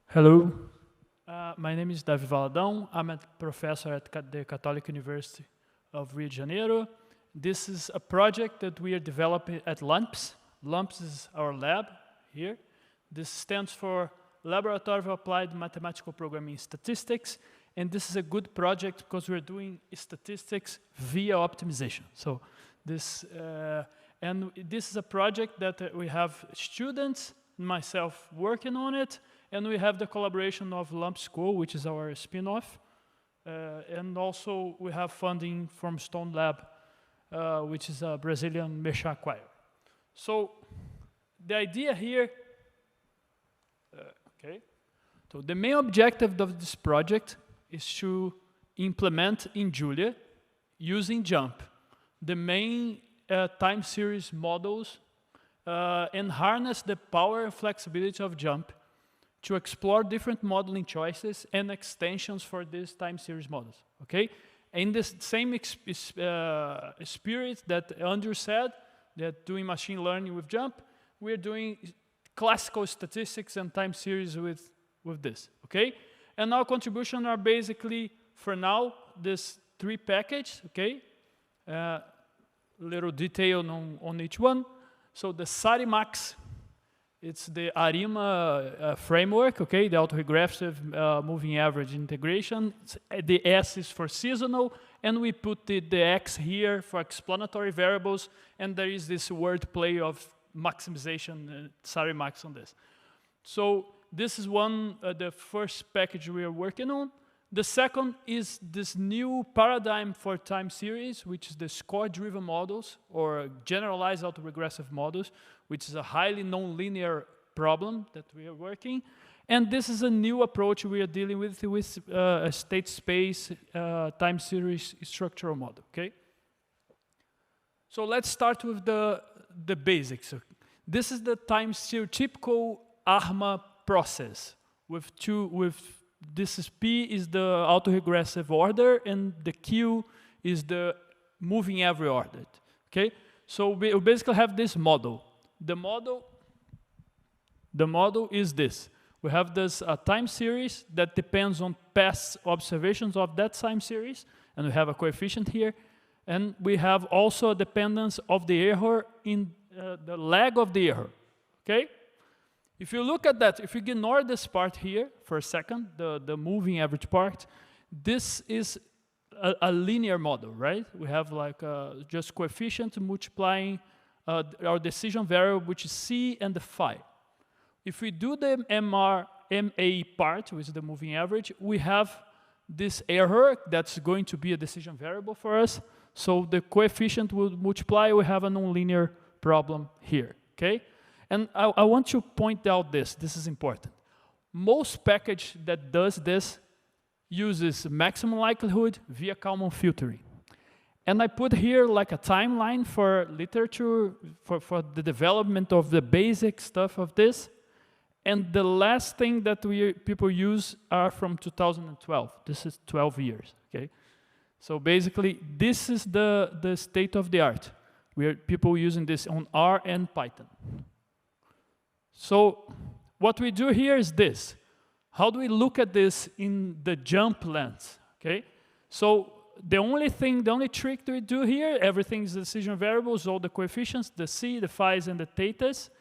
Hello, my name is Davi Valadão. I'm a professor at the Catholic University of Rio de Janeiro. This is a project that we are developing at LUMPS. LUMPS is our lab here. This stands for Laboratory of Applied Mathematical Programming Statistics, and this is a good project because we're doing statistics via optimization. So this is a project that we have students, myself working on it, and we have the collaboration of LUMP School, which is our spin-off. And also we have funding from Stone Lab, which is a Brazilian Mechan acquirer. So the idea here, so the main objective of this project is to implement in Julia, using JuMP, the main time series models and harness the power and flexibility of JuMP to explore different modeling choices and extensions for these time series models, okay? In this same spirit that Andrew said, that doing machine learning with JuMP, we're doing classical statistics and time series with this, okay? And our contributions are basically, for now, this 3 package, okay? Little detail on each one. So the SARIMAX, it's the ARIMA framework, okay? The auto-regressive moving average integration. The S is for seasonal, and we put the X here for explanatory variables, and there is this wordplay of maximization, SARIMAX on this. So this is the first package we are working on. The second is this new paradigm for time series, which is the score-driven models, or generalized auto-regressive models, which is a highly nonlinear problem that we are working. And this is a new approach we are dealing with a state space time series structural model, okay? So let's start with the basics. This is the time series typical ARIMA process this is P is the auto-regressive order, and the Q is the moving average order, okay? So we basically have this model. The model is this. We have this time series that depends on past observations of that time series, and we have a coefficient here. And we have also a dependence of the error in the lag of the error, okay? If you look at that, if you ignore this part here for a second, the moving average part, this is a linear model, right? We have like just coefficient multiplying our decision variable, which is C and the phi. If we do the MA part, which is the moving average, we have this error that's going to be a decision variable for us. So the coefficient will multiply, we have a nonlinear problem here, okay? And I want to point out this is important. Most package that does this uses maximum likelihood via Kalman filtering. And I put here like a timeline for literature, for the development of the basic stuff of this. And the last thing that people use are from 2012. This is 12 years, okay? So basically, this is the state of the art. We are people using this on R and Python. So what we do here is this. How do we look at this in the JuMP lens, okay? So the only trick that we do here, everything is decision variables, all the coefficients, the C, the phi's, and the thetas.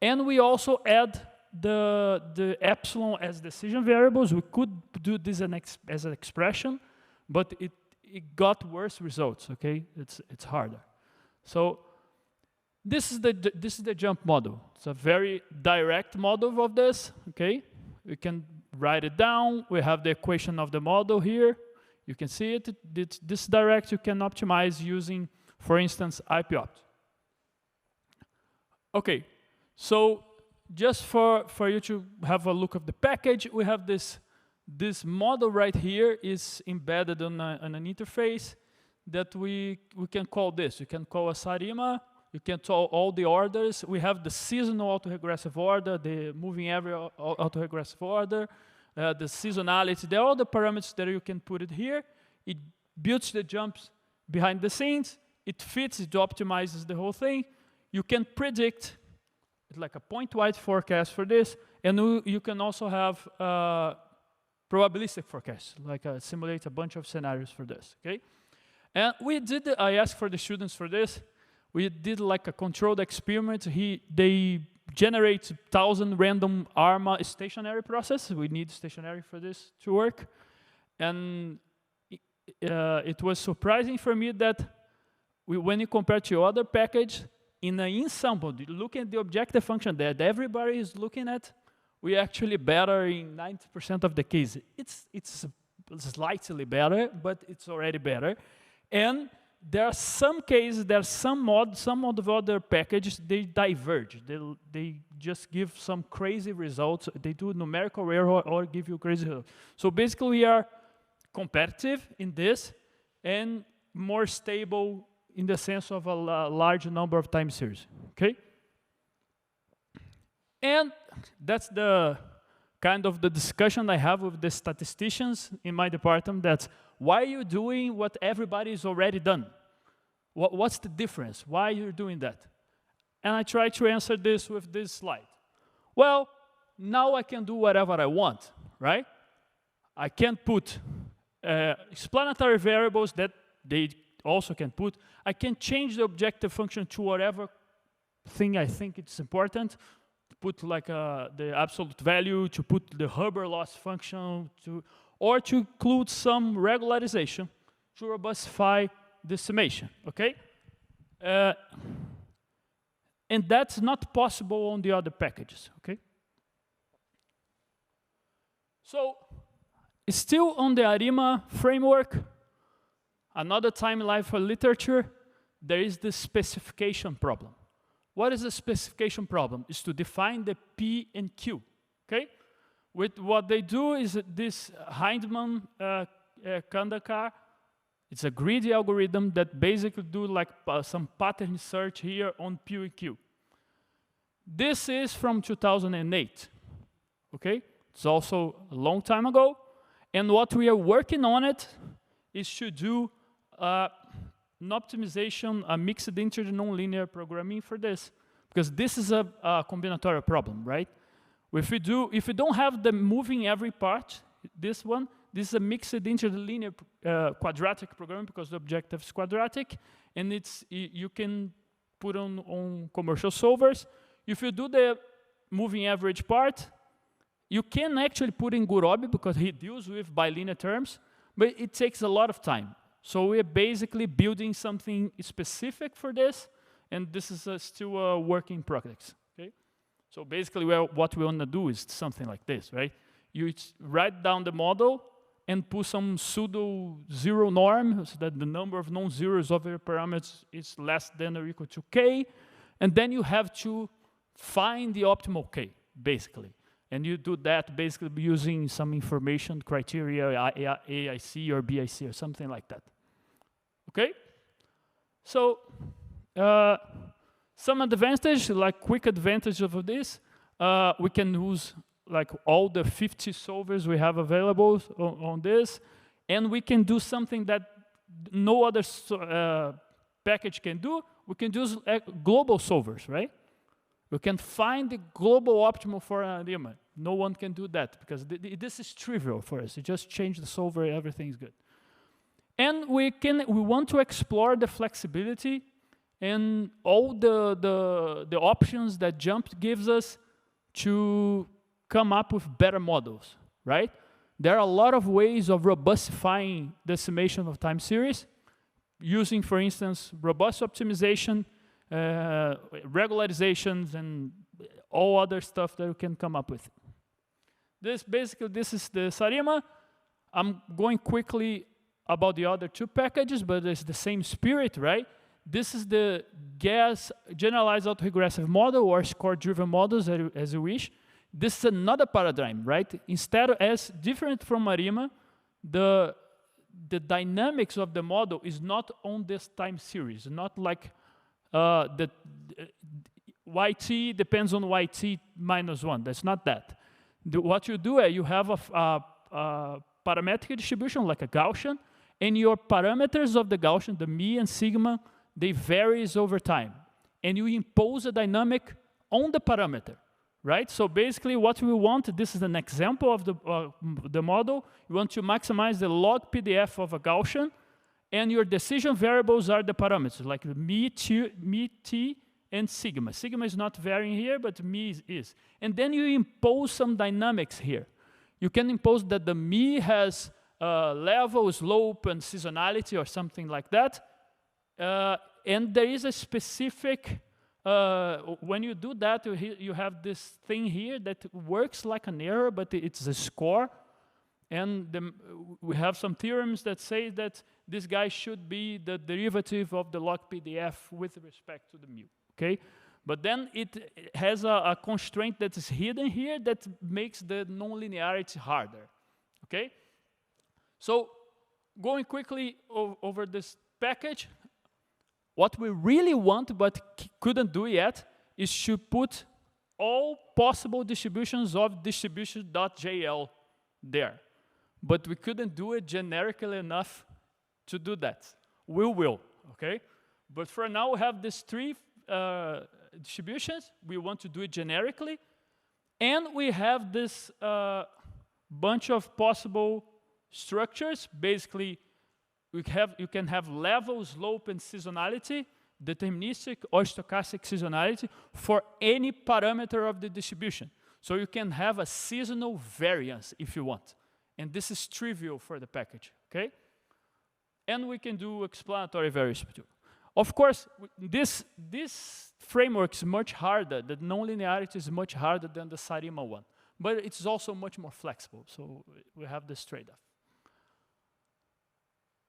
And we also add the epsilon as decision variables. We could do this as an expression, but it got worse results, okay? It's harder. So this is the JuMP model. It's a very direct model of this, okay? We can write it down. We have the equation of the model here. You can see it. This direct you can optimize using, for instance, IPOpt. Okay, so just for you to have a look of the package, we have this model right here is embedded on an interface that we can call this. You can call a SARIMA. You can tell all the orders. We have the seasonal auto-regressive order, the moving average auto-regressive order, the seasonality. There are all the parameters that you can put it here. It builds the jumps behind the scenes. It fits, it optimizes the whole thing. You can predict, it's like a point-wise forecast for this, and you can also have probabilistic forecasts, like simulate a bunch of scenarios for this, okay? And I asked for the students for this. We did like a controlled experiment. They generate 1,000 random ARIMA stationary processes. We need stationary for this to work. And it was surprising for me that when you compare to other package, in an in-sample, looking at the objective function that everybody is looking at, we're actually better in 90% of the cases. It's slightly better, but it's already better. And there are some cases, there are some of the other packages, they diverge. They just give some crazy results. They do numerical error or give you crazy results. So basically, we are competitive in this and more stable in the sense of a large number of time series, okay? And that's the kind of the discussion I have with the statisticians in my department. That's why are you doing what everybody's already done? What's the difference? Why you're doing that? And I try to answer this with this slide. Well, now I can do whatever I want, right? I can put explanatory variables that they also can put. I can change the objective function to whatever thing I think it's important. To put like the absolute value, to put the Hubbard loss function, or to include some regularization to robustify the summation, okay? And that's not possible on the other packages, okay? So, still on the ARIMA framework, another timeline for literature, there is the specification problem. What is the specification problem? It's to define the P and Q, okay? With what they do is this Hindman-Kandakar, it's a greedy algorithm that basically do like some pattern search here on P and Q. This is from 2008, okay? It's also a long time ago. And what we are working on it is to do an optimization, a mixed integer nonlinear programming for this, because this is a combinatorial problem, right? If we don't have the moving every part, this is a mixed integer linear quadratic programming because the objective is quadratic, and you can put on commercial solvers. If you do the moving average part, you can actually put in Gurobi because he deals with bilinear terms, but it takes a lot of time. So we're basically building something specific for this, and this is still a work in progress. Okay? So basically, what we want to do is something like this, right? You write down the model and put some pseudo zero norm so that the number of non-zeros of your parameters is less than or equal to k, and then you have to find the optimal k, basically. And you do that basically using some information criteria, AIC or BIC or something like that. Okay? So some advantage, like quick advantage of this, we can use like all the 50 solvers we have available on this, and we can do something that no other package can do. We can use global solvers, right? We can find the global optimal for an ARIMA. No one can do that because this is trivial for us. You just change the solver, everything's good. And we want to explore the flexibility and all the options that JuMP gives us to come up with better models, right? There are a lot of ways of robustifying the summation of time series, using, for instance, robust optimization, regularizations, and all other stuff that you can come up with. This is the SARIMA. I'm going quickly about the other two packages, but it's the same spirit, right? This is the generalized auto-regressive model or score-driven models as you wish. This is another paradigm, right? Instead, as different from ARIMA, the dynamics of the model is not on this time series, not like the YT depends on YT minus 1. That's not that. What you do is you have a parametric distribution like a Gaussian, and your parameters of the Gaussian, the mi and sigma, they varies over time. And you impose a dynamic on the parameter, right? So basically what we want, this is an example of the model. You want to maximize the log PDF of a Gaussian, and your decision variables are the parameters, like me, t, and sigma. Sigma is not varying here, but me is. And then you impose some dynamics here. You can impose that the me has level, slope, and seasonality, or something like that. And there is a specific, when you do that, you have this thing here that works like an error, but it's a score. And we have some theorems that say that this guy should be the derivative of the log PDF with respect to the mu, okay? But then it has a constraint that is hidden here that makes the nonlinearity harder, okay? So going quickly over this package, what we really want but couldn't do yet is to put all possible distributions of distribution.jl there. But we couldn't do it generically enough to do that. We will, okay? But for now, we have these three distributions. We want to do it generically. And we have this bunch of possible structures. Basically, you can have level, slope, and seasonality, deterministic or stochastic seasonality for any parameter of the distribution. So you can have a seasonal variance if you want. And this is trivial for the package, okay? And we can do explanatory variance too. Of course, this framework is much harder. The nonlinearity is much harder than the SARIMA one. But it's also much more flexible, so we have this trade-off.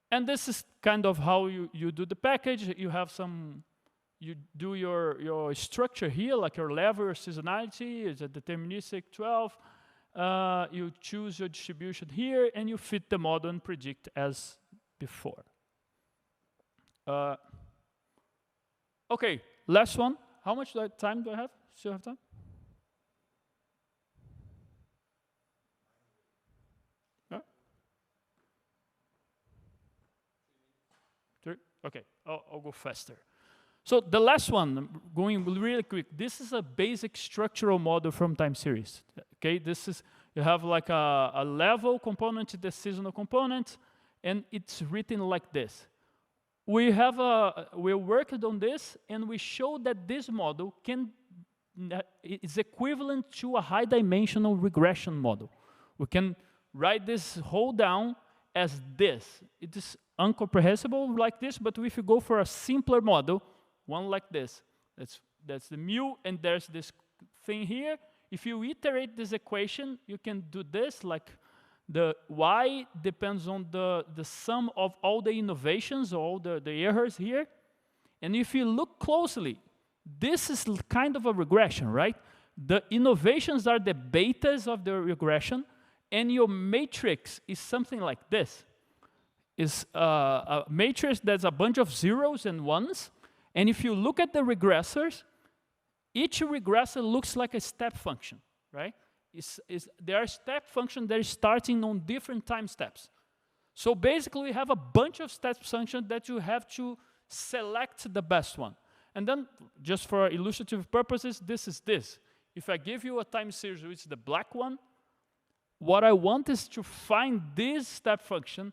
And this is kind of how you do the package. You have you do your structure here, like your level, your seasonality, is a deterministic 12. You choose your distribution here, and you fit the model and predict as before. Okay, last one. How much time do I have? Still have time? Yeah? 3? Okay, I'll go faster. So the last one, going really quick, this is a basic structural model from time series. Okay, this is, you have like a level component, the seasonal component, and it's written like this. We worked on this, and we showed that this model is equivalent to a high-dimensional regression model. We can write this whole down as this. It is incomprehensible like this, but if you go for a simpler model, one like this, that's the mu, and there's this thing here. If you iterate this equation, you can do this, like the y depends on the sum of all the innovations, all the errors here. And if you look closely, this is kind of a regression, right? The innovations are the betas of the regression, and your matrix is something like this. It's a matrix that's a bunch of zeros and ones. And if you look at the regressors, each regressor looks like a step function, right? There are step functions that are starting on different time steps. So basically, we have a bunch of step functions that you have to select the best one. And then, just for illustrative purposes, this is this. If I give you a time series, which is the black one, what I want is to find this step function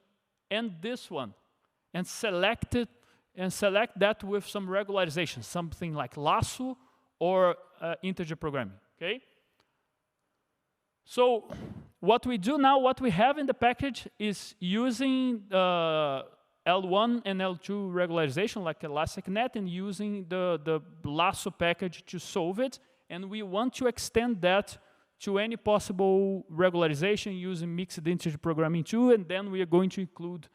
and this one, and select it, and select that with some regularization, something like lasso or integer programming, okay? So what we do now, what we have in the package is using L1 and L2 regularization, like ElasticNet, and using the lasso package to solve it. And we want to extend that to any possible regularization using mixed integer programming too, and then we are going to include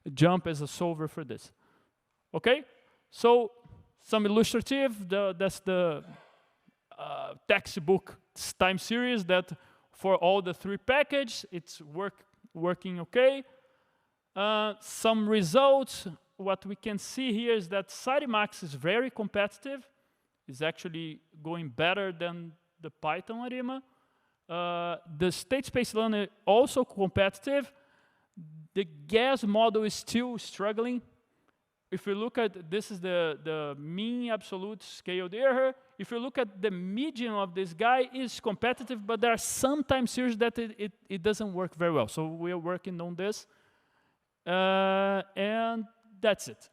JuMP as a solver for this. Okay, so some illustrative, that's the textbook time series that for all the three packages, it's working okay. Some results, what we can see here is that SARIMAX is very competitive. It's actually going better than the Python ARIMA. The StateSpaceLearning also competitive. The gas model is still struggling. If we look at, this is the mean absolute scaled error, if you look at the median of this guy, is competitive, but there are some time series that it doesn't work very well. So we are working on this. And that's it.